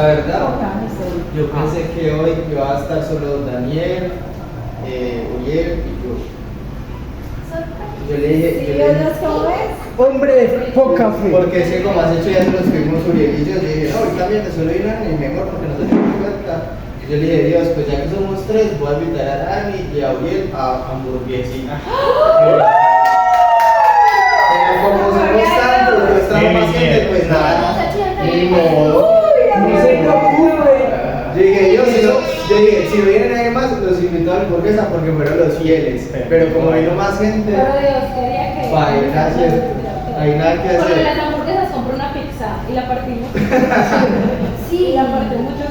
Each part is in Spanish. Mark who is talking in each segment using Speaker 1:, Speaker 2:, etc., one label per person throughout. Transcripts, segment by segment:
Speaker 1: La verdad, yo pensé que hoy iba a estar solo Daniel, Uriel y yo. Yo le dije,
Speaker 2: ¿Cómo es?
Speaker 3: Hombre, poca fe.
Speaker 1: porque es que como hace 8 días nos fuimos Uriel y yo dije, no, ahorita mientras solo hay una, es mejor porque no se dio cuenta. Y yo le dije, Dios, pues ya que somos 3, voy a invitar a Dani y a Uriel a hamburguesita. Pero como somos tantos, no estamos más gente, pues nada, ni modo.
Speaker 3: No se preocupe.
Speaker 1: Yo dije, si no viene nadie más, los invito a la hamburguesa porque fueron los fieles. Pero como vino más gente,
Speaker 2: Pero Dios quería que.
Speaker 1: hay nada que
Speaker 2: Con
Speaker 1: hacer.
Speaker 2: las hamburguesas compré una pizza y la partimos. Sí, la partimos mucho.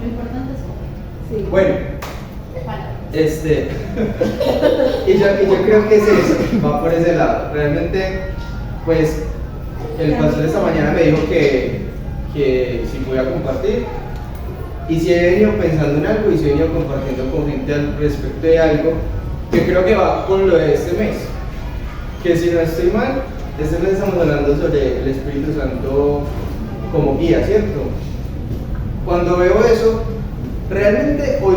Speaker 2: Lo importante es comer. Sí.
Speaker 1: Bueno, y yo creo que es eso, va por ese lado. Realmente, pues, el pastor esta mañana me dijo que si podía compartir. Y si he venido pensando en algo y si he venido compartiendo con gente al respecto de algo que creo que va con lo de este mes. Que si no estoy mal, este mes estamos hablando sobre el Espíritu Santo como guía, ¿cierto? Cuando veo eso, realmente hoy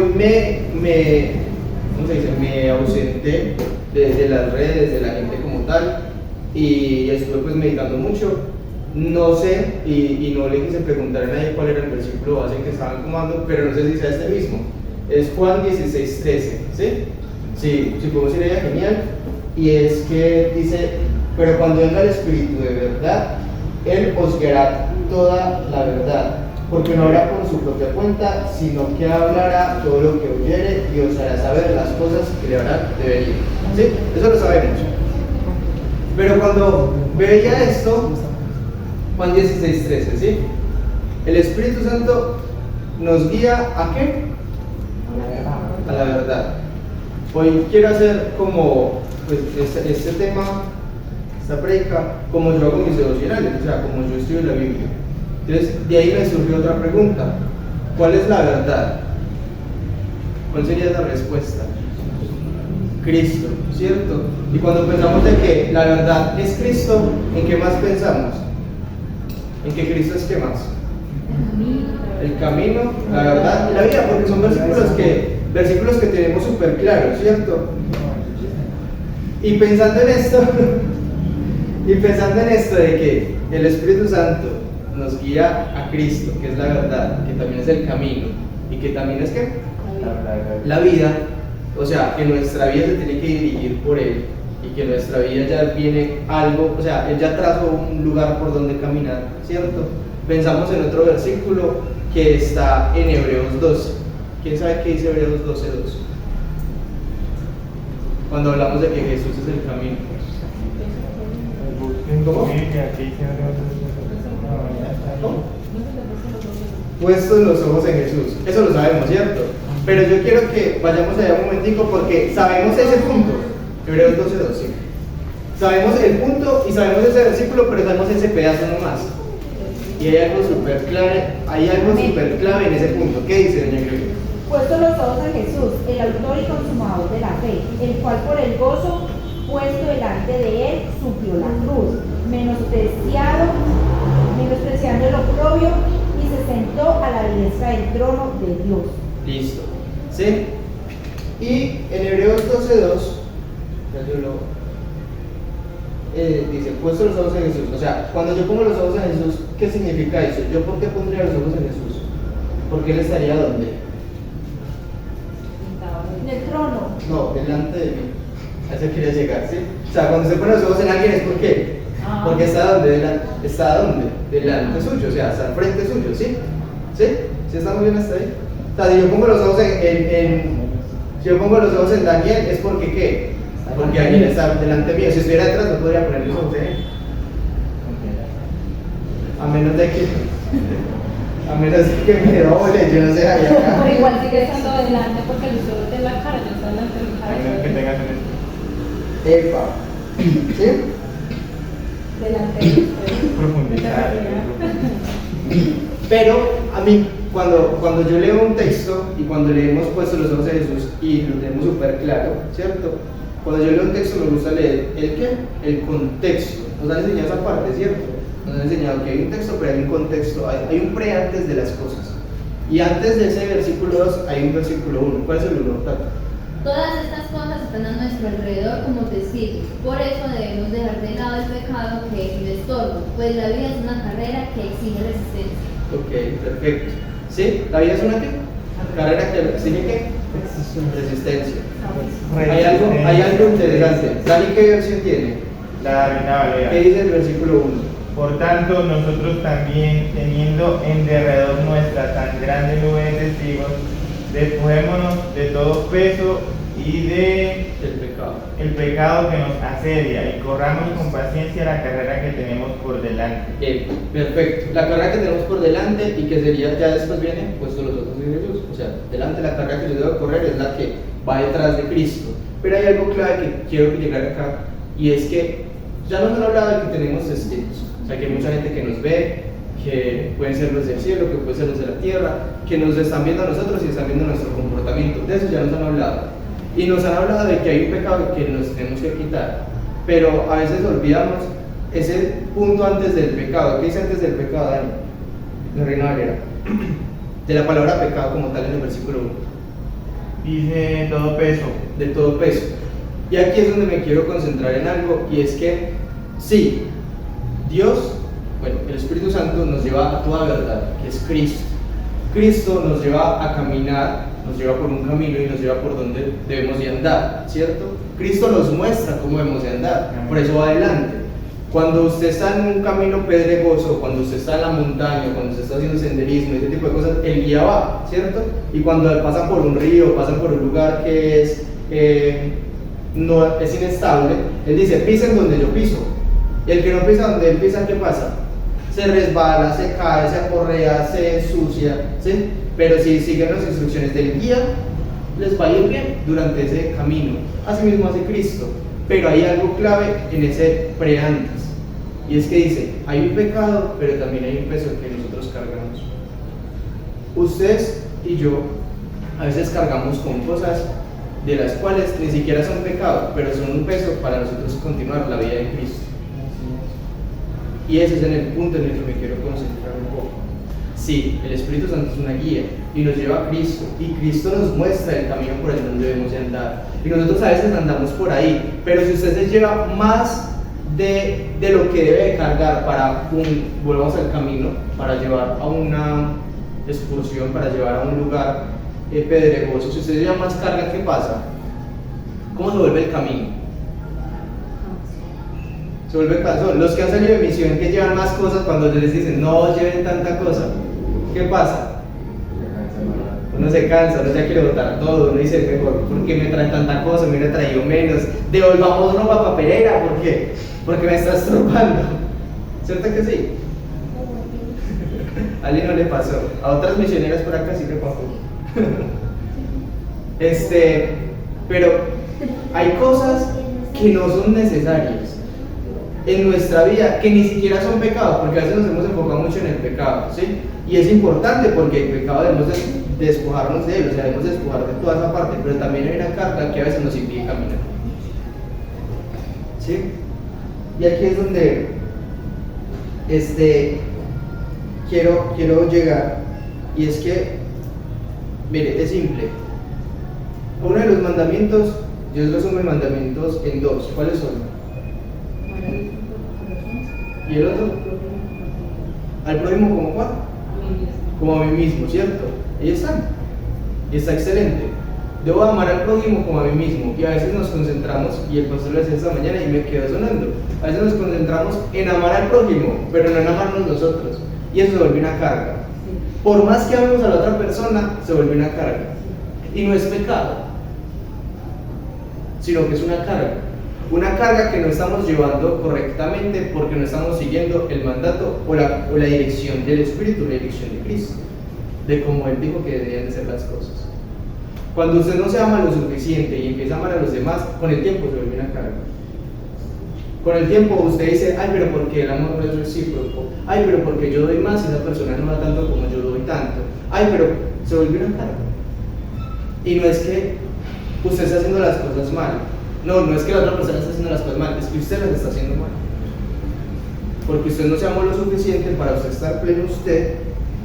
Speaker 1: ¿cómo se dice? Me ausenté de las redes, de la gente como tal, y estuve pues meditando mucho. No sé, y no le quise preguntar a nadie cuál era el versículo base que estaban tomando, pero no sé si sea este mismo. Es Juan 16:13, ¿sí? Si podemos ir allá, genial. Y es que dice, pero cuando venga el Espíritu de verdad, Él os guiará toda la verdad, porque no hablará por su propia cuenta, sino que hablará todo lo que oyere y os hará saber las cosas que le habrán de venir. ¿Sí? Eso lo sabemos. Pero cuando veía esto, Juan 16:13, ¿sí? El Espíritu Santo nos guía ¿a qué? A la verdad. Hoy quiero hacer como pues, este tema, esta predica, como yo hago mis devocionales, o sea, como yo estudio la Biblia. Entonces, de ahí me surgió otra pregunta. ¿Cuál es la verdad? ¿Cuál sería la respuesta? Cristo, ¿cierto? Y cuando pensamos de que la verdad es Cristo, ¿en qué más pensamos? ¿En que Cristo es qué más? El camino, la verdad y la vida, porque son versículos que tenemos súper claros, ¿cierto? Y pensando en esto, de que el Espíritu Santo nos guía a Cristo, que es la verdad, que también es el camino, y que también es ¿qué? La vida, o sea, que nuestra vida se tiene que dirigir por Él, y que nuestra vida ya viene algo, o sea, Él ya trazó un lugar por donde caminar, ¿cierto? Pensamos en otro versículo que está en Hebreos 12. ¿Quién sabe qué dice Hebreos 12:2? Cuando hablamos de que Jesús es el camino. ¿Cómo? Puestos los ojos en Jesús. Eso lo sabemos, ¿cierto? Pero yo quiero que vayamos allá un momentico porque sabemos ese punto. Hebreos 12:2, sí. Sabemos el punto y sabemos ese versículo, pero sabemos ese pedazo nomás. Y hay algo súper clave en ese punto. ¿Qué dice doña Gregoria?
Speaker 4: Puesto los ojos en Jesús, el autor y consumador de la fe, el cual por el gozo puesto delante de él sufrió la cruz, menospreciando el oprobio, y se sentó a la diestra del trono de Dios.
Speaker 1: Listo. ¿Sí? Y en Hebreos 12:2, dice, puesto los ojos en Jesús. O sea, cuando yo pongo los ojos en Jesús, ¿qué significa eso? ¿Yo por qué pondría los ojos en Jesús? Porque Él estaría ¿dónde?
Speaker 4: En el trono.
Speaker 1: No, delante de mí. A eso quería llegar, ¿sí? O sea, cuando se pone los ojos en alguien es porque está ¿dónde? ¿Está dónde? Delante suyo, o sea, está al frente suyo, ¿sí? ¿Sí? ¿Sí estamos bien hasta ahí? O sea, si yo pongo los ojos si yo pongo los ojos en Daniel, es porque ¿qué? Porque Daniel está delante mío. Si estuviera detrás no podría poner los ojos en él. A menos de que me doble, yo no sé, allá acá.
Speaker 2: Pero igual sigue estando adelante porque el uso de la cara, yo estoy delante de la cara.
Speaker 1: Epa. ¿Sí?
Speaker 2: Delante de usted.
Speaker 3: Profundizar.
Speaker 1: Pero a mí, cuando yo leo un texto y cuando le hemos puesto los ojos a Jesús y lo tenemos súper claro, ¿cierto? Cuando yo leo un texto me gusta leer el qué, el contexto. Nos han enseñado esa parte, ¿cierto? Nos han enseñado que hay un texto, pero hay un contexto, hay un pre antes de las cosas. Y antes de ese versículo 2 hay un versículo 1. ¿Cuál es el 1, Tata?
Speaker 5: Todas estas cosas están a nuestro alrededor como testigos. Por eso debemos dejar de lado el pecado que es un estorbo, pues la vida es una carrera que exige resistencia.
Speaker 1: Ok, perfecto. ¿Sí? ¿La vida es una qué? Carrera que exige qué? Resistencia. Hay algo interesante. Dani, ¿qué versión tiene?
Speaker 6: La Reina Valera.
Speaker 1: ¿Qué dice el versículo 1?
Speaker 6: Por tanto, nosotros también, teniendo en derredor nuestra tan grande nube de testigos, despojémonos de todo peso y de
Speaker 1: El pecado.
Speaker 6: el pecado que nos asedia y corramos con paciencia la carrera que tenemos por delante.
Speaker 1: Perfecto. La carrera que tenemos por delante y que sería, ya después viene, puesto los ojos de Jesús. O sea, delante la carrera que yo debo correr es la que va detrás de Cristo. Pero hay algo clave que quiero llegar acá, y es que ya nos han hablado de que tenemos testigos. O sea, que hay mucha gente que nos ve, que pueden ser los del cielo, que pueden ser los de la tierra, que nos están viendo a nosotros y están viendo nuestro comportamiento. De eso ya nos han hablado. Y nos han hablado de que hay un pecado que nos tenemos que quitar. Pero a veces olvidamos ese punto antes del pecado. ¿Qué dice antes del pecado, Dani? La Reina Valera. De la palabra pecado como tal en el versículo 1.
Speaker 6: Dice todo peso.
Speaker 1: De todo peso. Y aquí es donde me quiero concentrar en algo, y es que sí, Dios, bueno, el Espíritu Santo nos lleva a toda verdad, que es Cristo. Cristo nos lleva a caminar, nos lleva por un camino y nos lleva por donde debemos de andar, ¿cierto? Cristo nos muestra cómo debemos de andar, por eso va adelante. Cuando usted está en un camino pedregoso, cuando usted está en la montaña, cuando usted está haciendo senderismo, ese tipo de cosas, el guía va, ¿cierto? Y cuando pasan por un río, pasan por un lugar que no es inestable, él dice, pisen donde yo piso. Y el que no pisa donde él pisa, ¿qué pasa? Se resbala, se cae, se aporrea, se ensucia, ¿sí? Pero si siguen las instrucciones del guía, les va a ir bien durante ese camino. Así mismo hace Cristo. Pero hay algo clave en ese preantes, y es que dice, hay un pecado, pero también hay un peso que nosotros cargamos. Ustedes y yo a veces cargamos con cosas de las cuales ni siquiera son pecado, pero son un peso para nosotros continuar la vida de Cristo. Y ese es en el punto en el que me quiero concentrar un poco. Sí, el Espíritu Santo es una guía y nos lleva a Cristo, y Cristo nos muestra el camino por el donde debemos de andar, y nosotros a veces andamos por ahí, pero si usted se lleva más de lo que debe de cargar para volvamos al camino, para llevar a una excursión, para llevar a un lugar pedregoso, si usted lleva más carga, ¿qué pasa? ¿Cómo se vuelve el camino? Se vuelve cansón. Los que han salido de misión, que llevan más cosas, cuando les dicen no lleven tanta cosa, ¿qué pasa? Uno se cansa, uno ya quiere botar todo, uno dice mejor, ¿por qué me traen tanta cosa? Me hubiera traído menos, devolvamos ropa papelera, porque me está estorbando. ¿Cierto que sí? A alguien no le pasó, a otras misioneras por acá sí le pasó. Pero hay cosas que no son necesarias en nuestra vida, que ni siquiera son pecados, porque a veces nos hemos enfocado mucho en el pecado, ¿sí? Y es importante porque el pecado debemos despojarnos de él, o sea, debemos despojar de toda esa parte, pero también hay una carga que a veces nos impide caminar, ¿sí? Y aquí es donde quiero llegar, y es que, mire, es simple. Uno de los mandamientos, Dios resume mandamientos en dos. ¿Cuáles son? ¿Y el otro? ¿Al prójimo como cuál? Como a mí mismo, ¿cierto? Ahí están. Y está excelente. Debo amar al prójimo como a mí mismo. Y a veces nos concentramos, y el pastor lo decía esta mañana y me quedó sonando, a veces nos concentramos en amar al prójimo, pero no en amarnos nosotros. Y eso se vuelve una carga. Por más que amemos a la otra persona, se vuelve una carga. Y no es pecado, sino que es una carga. Una carga que no estamos llevando correctamente porque no estamos siguiendo el mandato o la dirección del Espíritu, la dirección de Cristo, de cómo Él dijo que debían de ser las cosas. Cuando usted no se ama lo suficiente y empieza a amar a los demás, con el tiempo se vuelve una carga. Con el tiempo usted dice, ay, pero porque el amor no es recíproco, ay, pero porque yo doy más y esa persona no da tanto como yo doy tanto, ay, pero se vuelve una carga. Y no es que usted esté haciendo las cosas mal, no es que la otra persona esté haciendo las cosas mal, es que usted las está haciendo mal. porque usted no se amó lo suficiente para usted estar pleno usted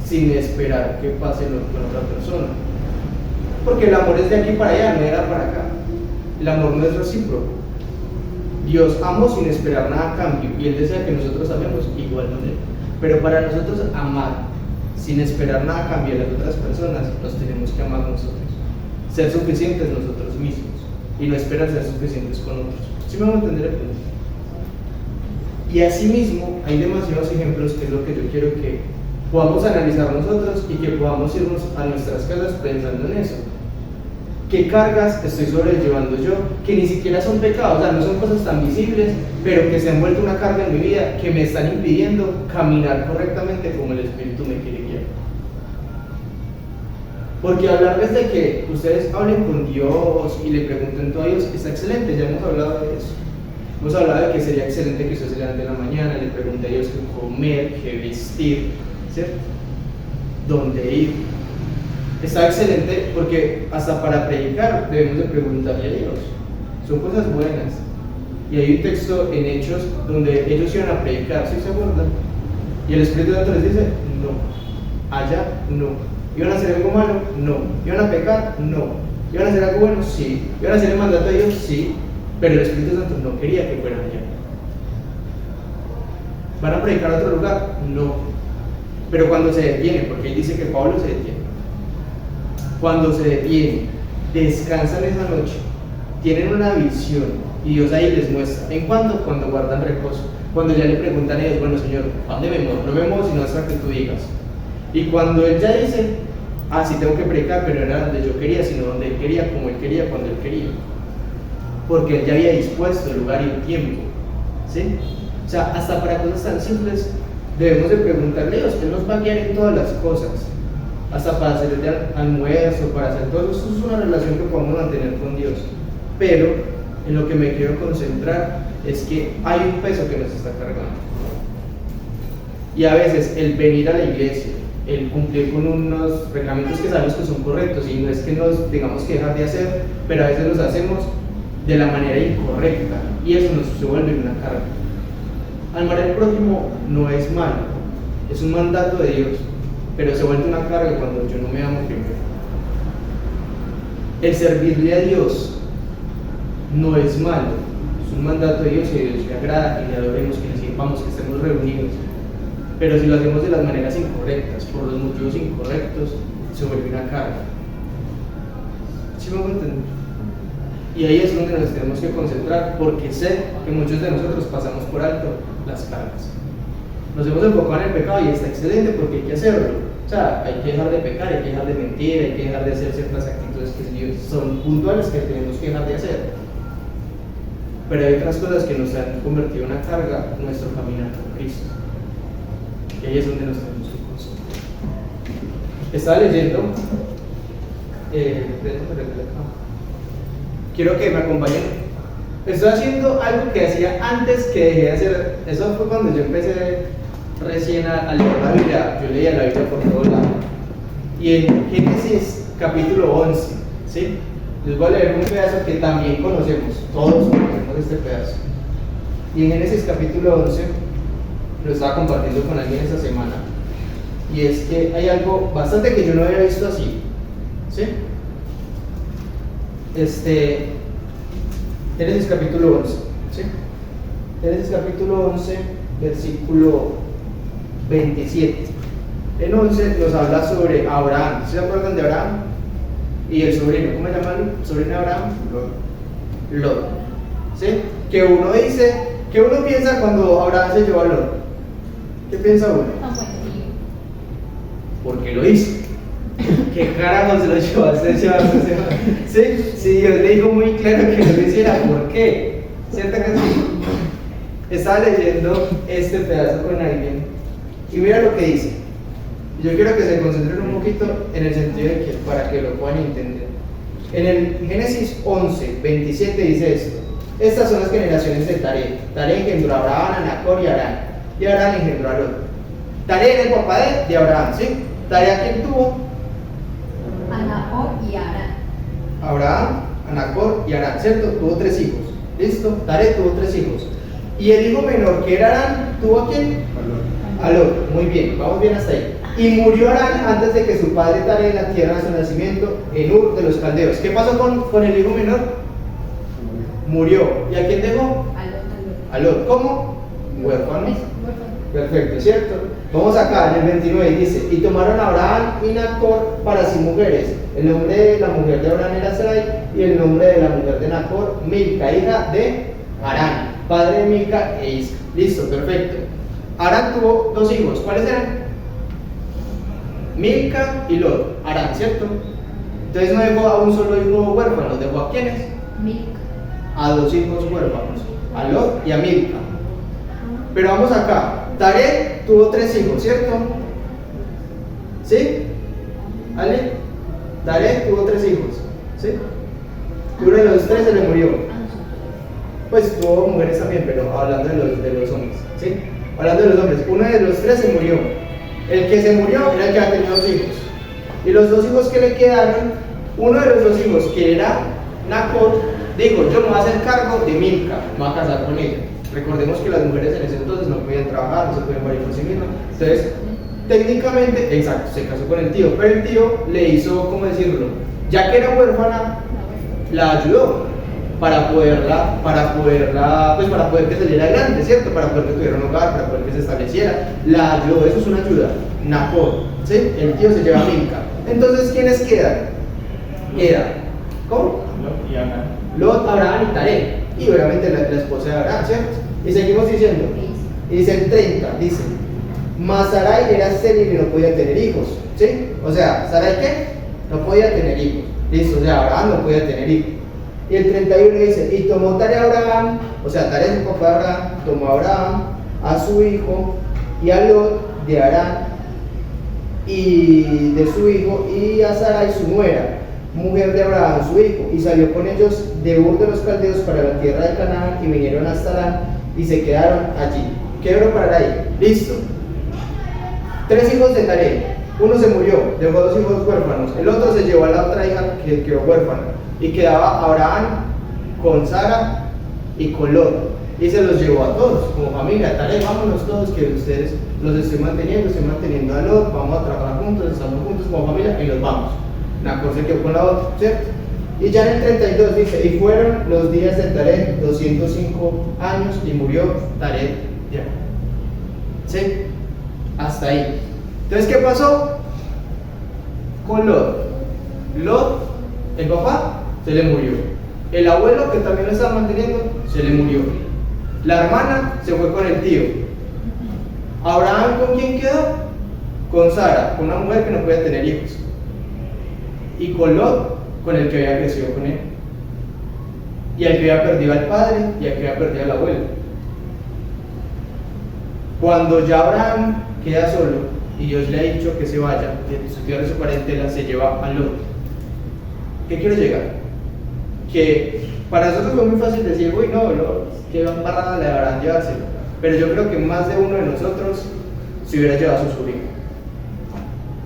Speaker 1: sin esperar que pase lo con otra persona. Porque el amor es de aquí para allá, no era para acá. El amor no es recíproco. Dios amó sin esperar nada a cambio y Él desea que nosotros amemos igualmente. Pero para nosotros amar sin esperar nada a cambio de las otras personas, nos tenemos que amar nosotros. Ser suficientes nosotros mismos y no esperar ser suficientes con otros. ¿Sí me van a entender el punto? Y asimismo, hay demasiados ejemplos que es lo que yo quiero que podamos analizar nosotros y que podamos irnos a nuestras casas pensando en eso. ¿Qué cargas estoy sobrellevando yo? Que ni siquiera son pecados, o sea, no son cosas tan visibles, pero que se han vuelto una carga en mi vida que me están impidiendo caminar correctamente como el Espíritu me quiere guiar. Porque hablarles de que ustedes hablen con Dios y le pregunten todo a Dios está excelente, ya hemos hablado de eso. Hemos hablado de que sería excelente que usted se levante en la mañana, le pregunte a Dios qué comer, qué vestir, ¿cierto? ¿Dónde ir? Está excelente porque hasta para predicar debemos de preguntarle a Dios. Son cosas buenas. Y hay un texto en Hechos donde ellos iban a predicar, ¿sí se acuerdan? Y el Espíritu Santo les dice, no, allá no. ¿Iban a hacer algo malo? No. ¿Iban a pecar? No. ¿Iban a hacer algo bueno? Sí. ¿Iban a hacer el mandato de Dios? Sí. Pero el Espíritu Santo no quería que fueran allá. ¿Van a predicar a otro lugar? No. Pero cuando se detiene, porque él dice que Pablo se detiene. Cuando se detienen, descansan esa noche, tienen una visión y Dios ahí les muestra. ¿En cuándo? Cuando guardan reposo. Cuando ya le preguntan a Dios, bueno Señor, ¿a dónde me muevo? No me muevo sino hasta que tú digas. Y cuando Él ya dice, sí tengo que predicar, pero no era donde yo quería, sino donde Él quería, como Él quería, cuando Él quería. Porque Él ya había dispuesto el lugar y el tiempo. ¿Sí? O sea, hasta para cosas tan simples debemos de preguntarle a Dios, Él nos va a guiar en todas las cosas. Hasta para hacer el almuerzo, para hacer todo eso, es una relación que podemos mantener con Dios. Pero en lo que me quiero concentrar es que hay un peso que nos está cargando. Y a veces el venir a la iglesia, el cumplir con unos reglamentos que sabemos que son correctos, y no es que nos tengamos que dejar de hacer, pero a veces los hacemos de la manera incorrecta, y eso nos se vuelve una carga. Amar al prójimo no es malo, es un mandato de Dios, pero se vuelve una carga cuando yo no me amo primero. El servirle a Dios no es malo, es un mandato de Dios y a Dios le agrada que le adoremos, que le sirvamos, que estemos reunidos. Pero si lo hacemos de las maneras incorrectas, por los motivos incorrectos, se vuelve una carga. ¿Sí me voy a entender? Y ahí es donde nos tenemos que concentrar, porque sé que muchos de nosotros pasamos por alto las cargas. Nos hemos enfocado en el pecado y está excelente porque hay que hacerlo. O sea, hay que dejar de pecar, hay que dejar de mentir, hay que dejar de hacer ciertas actitudes que son puntuales que tenemos que dejar de hacer. Pero hay otras cosas que nos han convertido en una carga en nuestro caminar con Cristo. Y ahí es donde nos tenemos que concentrar. Estaba leyendo, quiero que me acompañen. Estoy haciendo algo que hacía antes que dejé de hacer. Eso fue cuando yo empecé recién a leer la Biblia. Yo leía la Biblia por todos lados. Y en Génesis capítulo 11, ¿sí? Les voy a leer un pedazo que también conocemos, todos conocemos este pedazo. Y en Génesis capítulo 11, lo estaba compartiendo con alguien esta semana, y es que hay algo bastante que yo no había visto así, ¿sí? Génesis capítulo 11, ¿sí? Génesis capítulo 11, versículo 27. En 11 nos habla sobre Abraham. ¿Se acuerdan de Abraham? Y el sobrino, ¿cómo se llama el sobrino de Abraham? Lot. ¿Sí? Que uno dice, ¿qué uno piensa cuando Abraham se llevó a Lot? ¿Qué piensa uno?
Speaker 5: Tan buen tío.
Speaker 1: ¿Por qué lo hizo? ¿Qué carajo se lo llevó a hacer? ¿Sí? Sí, Dios le dijo muy claro que no lo hiciera. ¿Por qué? ¿Cierto que sí? Estaba leyendo este pedazo con alguien y mira lo que dice. Yo quiero que se concentren un poquito en el sentido de que para que lo puedan entender. En el Génesis 11, 27 dice esto: estas son las generaciones de Taré. Taré engendró a Abraham, a Nacor y a Harán. Y Harán engendró a Lot. Taré era el papá de Abraham, ¿sí? Taré a quién tuvo?
Speaker 5: A Nahor y Harán.
Speaker 1: Abraham, a Nacor y a Harán, ¿cierto? Tuvo 3 hijos. ¿Listo? Taré tuvo 3 hijos. Y el hijo menor, que era Harán, tuvo a quién? A Lot. Muy bien, vamos bien hasta ahí. Y murió Arán antes de que su padre Taré la tierra de su nacimiento en Ur de los Caldeos. ¿Qué pasó con el hijo menor? Murió. ¿Y a quién dejó? A Lot. ¿Cómo? Huérfano. Perfecto, ¿cierto? Vamos acá en el 29, dice: y tomaron a Abraham y Nacor para sí mujeres. El nombre de la mujer de Abraham era Sarai, y el nombre de la mujer de Nacor, Milca, hija de Harán, padre de Milca e Isca. Listo, perfecto. Harán tuvo dos hijos. ¿Cuáles eran? Milca y Lot. Harán, ¿cierto? Entonces no dejó a un solo hijo huérfano, ¿dejó a quiénes?
Speaker 5: Milca.
Speaker 1: A dos hijos huérfanos, a Lot y a Milca. Pero vamos acá. Taré tuvo tres hijos, ¿cierto? ¿Sí? ¿Ale? Taré tuvo tres hijos, ¿sí? Uno de los tres se le murió. Pues tuvo mujeres también, pero hablando de los hombres, ¿sí? Hablando de los hombres, uno de los tres se murió. El que se murió era el que había tenido dos hijos. Y los dos hijos que le quedaron, uno de los dos hijos, que era Nacor, dijo: yo me voy a hacer cargo de Milca, me voy a casar con ella. Recordemos que las mujeres en ese entonces no podían trabajar, no se podían valer por sí mismas. Entonces, técnicamente, exacto, se casó con el tío, pero el tío le hizo, ¿cómo decirlo? Ya que era huérfana, la ayudó para poderla, pues para poder que saliera adelante, ¿cierto? Para poder que tuviera un hogar, para poder que se estableciera. La ayudó, eso es una ayuda. Nacor, ¿sí? El tío se lleva a Milca. Entonces, ¿quiénes quedan? ¿Cómo?
Speaker 6: Lot y Abraham.
Speaker 1: Lot, Abraham y Taré. Y obviamente la esposa de Abraham, ¿cierto? Y seguimos diciendo. Y dice el 30, dice: mas Sarai era estéril y no podía tener hijos, ¿sí? O sea, ¿Sarai qué? No podía tener hijos. Listo, o sea, Abraham no podía tener hijos. Y el 31 dice: y tomó Taré a Abraham, o sea, Taré es el papá de Abraham, tomó a Abraham, a su hijo, y a Lot de Harán, y de su hijo, y a Sarai su nuera, mujer de Abraham su hijo, y salió con ellos de Ur de los Caldeos para la tierra de Canaán, y vinieron hasta Harán, y se quedaron allí. ¿Qué debo parar ahí? Listo. Tres hijos de Taré. Uno se murió, dejó dos hijos huérfanos. El otro se llevó a la otra hija que quedó huérfana. Y quedaba Abraham con Sara y con Lot. Y se los llevó a todos, como familia. Taré, vámonos todos, que ustedes los estoy manteniendo a Lot, vamos a trabajar juntos, estamos juntos como familia y nos vamos. Nacor se quedó con la otra, ¿cierto? Y ya en el 32 dice: y fueron los días de Taré 205 años y murió Taré ya. ¿Sí? Hasta ahí. Entonces, ¿qué pasó con Lot? Lot, el papá, se le murió. El abuelo, que también lo estaba manteniendo, se le murió. La hermana se fue con el tío. Abraham, ¿con quién quedó? Con Sara, con una mujer que no podía tener hijos. Y con Lot, con el que había crecido con él. Y al que había perdido al padre y al que había perdido al abuelo. Cuando ya Abraham queda solo y Dios le ha dicho que se vaya de su tierra y su parentela, se lleva a Lot. ¿Qué quiero llegar? Que para nosotros fue muy fácil decir: uy, no, que embarrada le habrán llevárselo. Pero yo creo que más de uno de nosotros se hubiera llevado a su sobrino.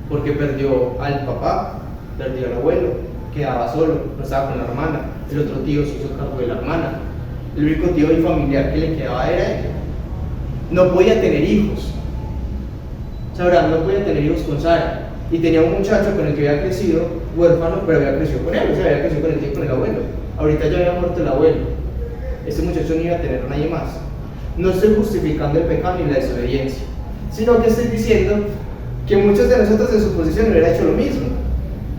Speaker 1: Porque perdió al papá, perdió al abuelo, quedaba solo, no estaba con la hermana. El otro tío se hizo cargo de la hermana. El único tío y familiar que le quedaba era ella. No podía tener hijos. Sabrán, no podía tener hijos con Sara. Y tenía un muchacho con el que había crecido, huérfano, pero había crecido con él, o sea, había crecido con el tío y con el abuelo. Ahorita ya había muerto el abuelo. Este muchacho no iba a tener a nadie más. No estoy justificando el pecado ni la desobediencia, sino que estoy diciendo que muchos de nosotros en su posición hubieran hecho lo mismo.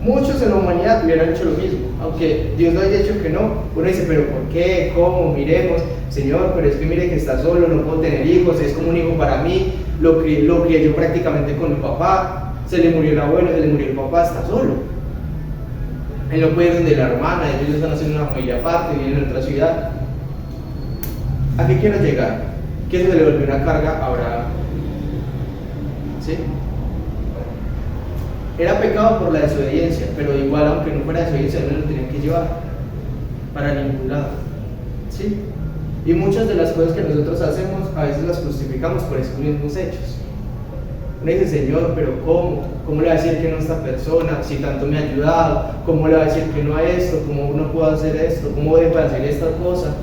Speaker 1: Muchos en la humanidad hubieran hecho lo mismo, aunque Dios no haya dicho que no. Uno dice: pero ¿por qué? ¿Cómo? Miremos, Señor, pero es que mire que está solo, no puedo tener hijos, es como un hijo para mí, lo crié yo prácticamente con mi papá, se le murió el abuelo, se le murió el papá, está solo. Él no puede ir donde la hermana, ellos están haciendo una familia aparte, viven en otra ciudad. ¿A qué quiero llegar? Que eso se le volvió una carga a Abraham. ¿Sí? Era pecado por la desobediencia, pero igual, aunque no fuera desobediencia, no lo tenían que llevar para ningún lado. ¿Sí? Y muchas de las cosas que nosotros hacemos, a veces las justificamos por esos mismos hechos. Uno dice: Señor, pero ¿cómo? ¿Cómo le va a decir que no a esta persona si tanto me ha ayudado? ¿Cómo le va a decir que no a esto? ¿Cómo no puedo hacer esto? ¿Cómo dejo de hacer esta cosa?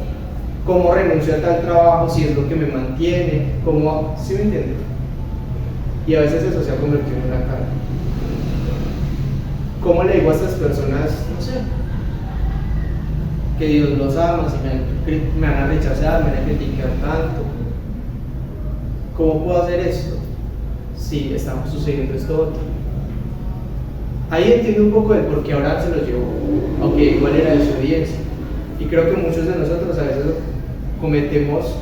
Speaker 1: cómo renuncio a tal trabajo si es lo que me mantiene, cómo, ¿sí me entiende? Y a veces eso se ha convertido en una carga. ¿Cómo le digo a estas personas, no sé, que Dios los ama, si me van a rechazar, me van a criticar tanto? ¿Cómo puedo hacer esto si está sucediendo esto otro? Ahí entiendo un poco de por qué Abraham se lo llevó, aunque igual era desobediencia. Y creo que muchos de nosotros a veces cometemos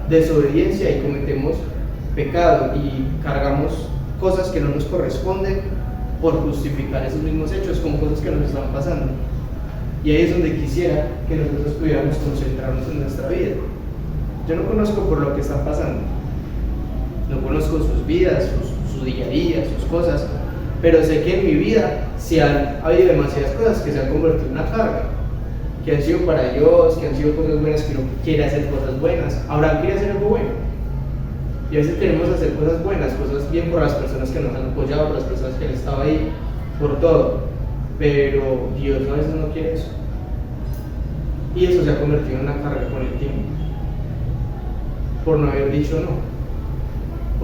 Speaker 1: desobediencia y cometemos pecado y cargamos cosas que no nos corresponden por justificar esos mismos hechos con cosas que nos están pasando. Y ahí es donde quisiera que nosotros pudiéramos concentrarnos en nuestra vida. Yo no conozco por lo que están pasando, no conozco sus vidas, su día a día, sus cosas, pero sé que en mi vida ha habido demasiadas cosas que se han convertido en una carga, que han sido para Dios, que han sido cosas buenas, que uno quiere hacer cosas buenas. Abraham quería hacer algo bueno, y a veces queremos hacer cosas buenas, cosas bien por las personas que nos han apoyado, por las personas que han estado ahí, por todo, pero Dios a veces no quiere eso, y eso se ha convertido en una carga con el tiempo, por no haber dicho no,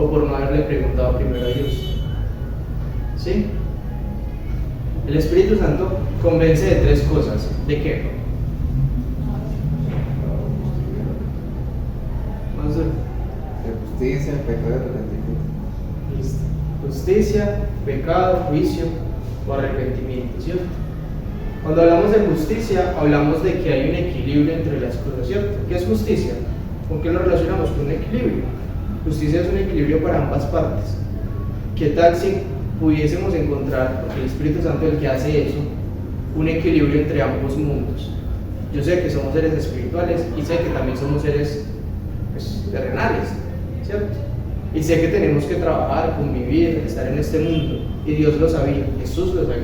Speaker 1: o por no haberle preguntado primero a Dios. ¿Sí? El Espíritu Santo convence de tres cosas. ¿De qué? Vamos a ver.
Speaker 7: De justicia, pecado y arrepentimiento.
Speaker 1: Listo. Justicia, pecado, juicio o arrepentimiento, ¿cierto? Cuando hablamos de justicia, hablamos de que hay un equilibrio entre las cosas, ¿cierto? ¿Qué es justicia? ¿Con qué lo relacionamos? Con un equilibrio. Justicia es un equilibrio para ambas partes. ¿Qué tal si pudiésemos encontrar, porque el Espíritu Santo es el que hace eso, un equilibrio entre ambos mundos? Yo sé que somos seres espirituales y sé que también somos seres terrenales, ¿cierto? Y sé que tenemos que trabajar, convivir, estar en este mundo, y Dios lo sabía, Jesús lo sabía,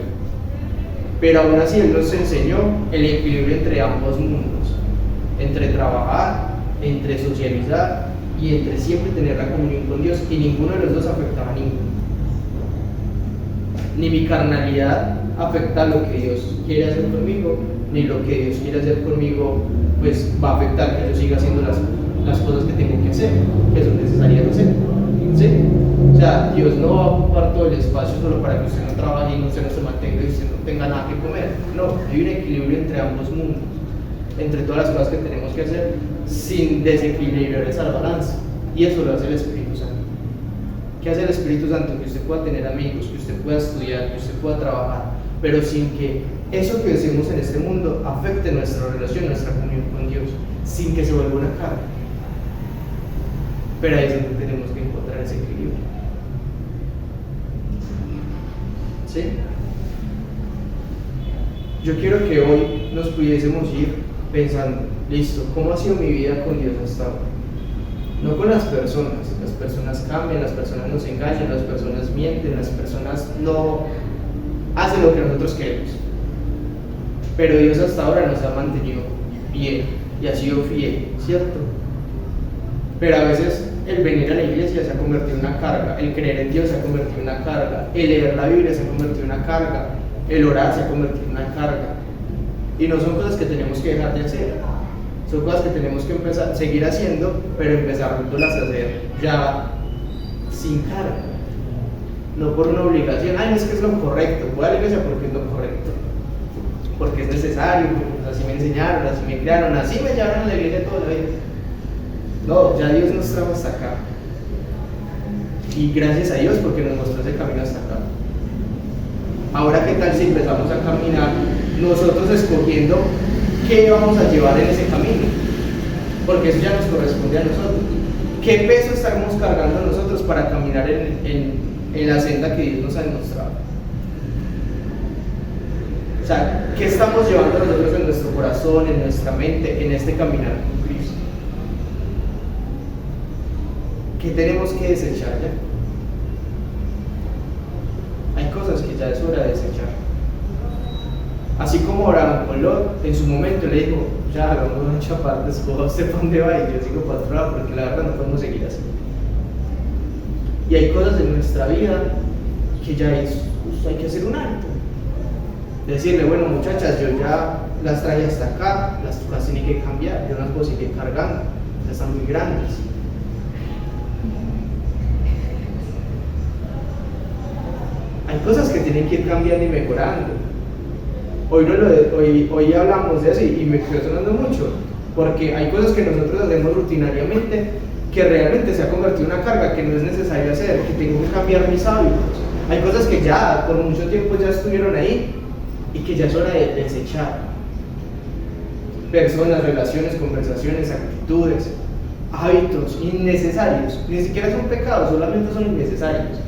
Speaker 1: pero aún así Él nos enseñó el equilibrio entre ambos mundos, entre trabajar, entre socializar y entre siempre tener la comunión con Dios, y ninguno de los dos afectaba a ninguno. Ni mi carnalidad afecta lo que Dios quiere hacer conmigo, ni lo que Dios quiere hacer conmigo pues va a afectar que yo siga haciendo las cosas que tengo que hacer, que son necesarias hacer, ¿sí? O sea, Dios no va a ocupar todo el espacio solo para que usted no trabaje y usted no se mantenga y usted no tenga nada que comer. No, hay un equilibrio entre ambos mundos, entre todas las cosas que tenemos que hacer, sin desequilibrar esa balanza, y eso lo hace el Espíritu Santo. ¿Qué hace el Espíritu Santo? Que usted pueda tener amigos, que usted pueda estudiar, que usted pueda trabajar, pero sin que eso que hacemos en este mundo afecte nuestra relación, nuestra comunión con Dios, sin que se vuelva una carga. Pero ahí es donde tenemos que encontrar ese equilibrio. ¿Sí? Yo quiero que hoy nos pudiésemos ir pensando, listo, ¿cómo ha sido mi vida con Dios hasta ahora? No con las personas cambian, las personas nos engañan, las personas mienten, las personas no hacen lo que nosotros queremos. Pero Dios hasta ahora nos ha mantenido bien y ha sido fiel, ¿cierto? Pero a veces el venir a la iglesia se ha convertido en una carga, el creer en Dios se ha convertido en una carga, el leer la Biblia se ha convertido en una carga, el orar se ha convertido en una carga. Y no son cosas que tenemos que dejar de hacer, son cosas que tenemos que seguir haciendo, pero empezarlas a hacer ya sin carga, no por una obligación. Ay, no, es que es lo correcto, voy a la iglesia porque es lo correcto, porque es necesario, porque así me enseñaron, así me criaron, así me llevaron a la iglesia toda la vida. No, ya Dios nos trajo hasta acá, y gracias a Dios porque nos mostró ese camino hasta acá. Ahora, ¿qué tal si empezamos a caminar nosotros escogiendo qué vamos a llevar en ese camino? Porque eso ya nos corresponde a nosotros. ¿Qué peso estamos cargando nosotros para caminar en la senda que Dios nos ha demostrado? O sea, ¿qué estamos llevando nosotros en nuestro corazón, en nuestra mente, en este caminar con Cristo? ¿Qué tenemos que desechar ya? Hay cosas que ya es hora de desechar. Así como Abraham con Lot, en su momento le dijo, ya hagamos mucha parte, escoja usted para dónde va y yo sigo para otro lado, porque la verdad no podemos seguir así. Y hay cosas en nuestra vida que ya hay que hacer un alto. Decirle, bueno muchachas, yo ya las trae hasta acá, las tiene que cambiar, yo no las puedo seguir cargando, ya están muy grandes. Hay cosas que tienen que ir cambiando y mejorando. Hoy hablamos de eso y me quedó sonando mucho, porque hay cosas que nosotros hacemos rutinariamente que realmente se ha convertido en una carga que no es necesario hacer, que tengo que cambiar mis hábitos. Hay cosas que ya por mucho tiempo ya estuvieron ahí y que ya es hora de desechar. Personas, relaciones, conversaciones, actitudes, hábitos innecesarios. Ni siquiera son pecados, solamente son innecesarios.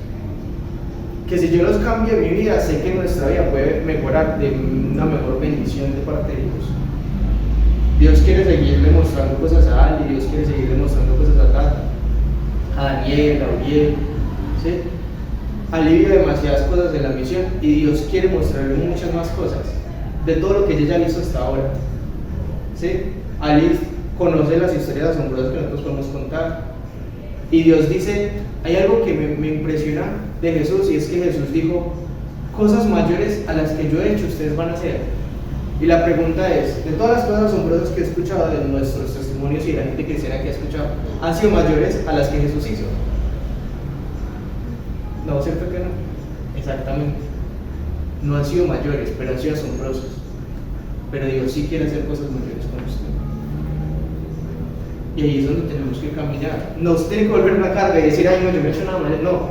Speaker 1: Que si yo los cambio en mi vida, sé que nuestra vida puede mejorar de una mejor bendición de parte de Dios. Dios quiere seguirle mostrando cosas a Ali, Dios quiere seguirle mostrando cosas a Daniel, a Uriel, ¿sí? Ali vive demasiadas cosas en la misión y Dios quiere mostrarle muchas más cosas de todo lo que ella ya hizo hasta ahora, ¿sí? Ali conoce las historias asombrosas que nosotros podemos contar y Dios dice, hay algo que me impresiona de Jesús y es que Jesús dijo, cosas mayores a las que yo he hecho ustedes van a hacer. Y la pregunta es, de todas las cosas asombrosas que he escuchado de nuestros testimonios y de la gente cristiana que ha escuchado, ¿han sido mayores a las que Jesús hizo? No, ¿cierto que no? Exactamente. No han sido mayores, pero han sido asombrosos. Pero Dios sí quiere hacer cosas mayores con usted. Y ahí es donde tenemos que caminar. No se tiene que volver una carga y decir, ay, no, yo no he hecho nada mal. No.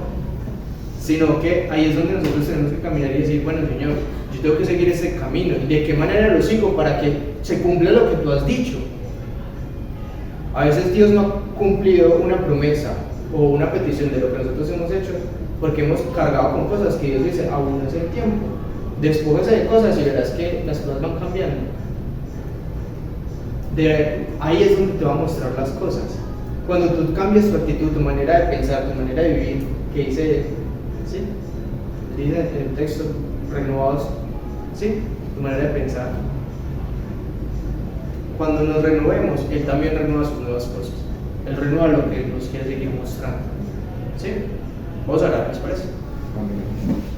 Speaker 1: Sino que ahí es donde nosotros tenemos que caminar y decir, bueno, Señor, yo tengo que seguir ese camino. ¿Y de qué manera lo sigo para que se cumpla lo que tú has dicho? A veces Dios no ha cumplido una promesa o una petición de lo que nosotros hemos hecho porque hemos cargado con cosas que Dios dice, aún hace tiempo. Despójese de cosas y verás que las cosas van cambiando. Ahí es donde te va a mostrar las cosas. Cuando tú cambias tu actitud, tu manera de pensar, tu manera de vivir, que dice, ¿sí? Dice en el texto, renovados, ¿sí? Tu manera de pensar. Cuando nos renovemos, Él también renueva sus nuevas cosas. Él renueva lo que nos quiere seguir mostrando. ¿Sí? Vamos a orar, ¿les parece?
Speaker 7: Amén.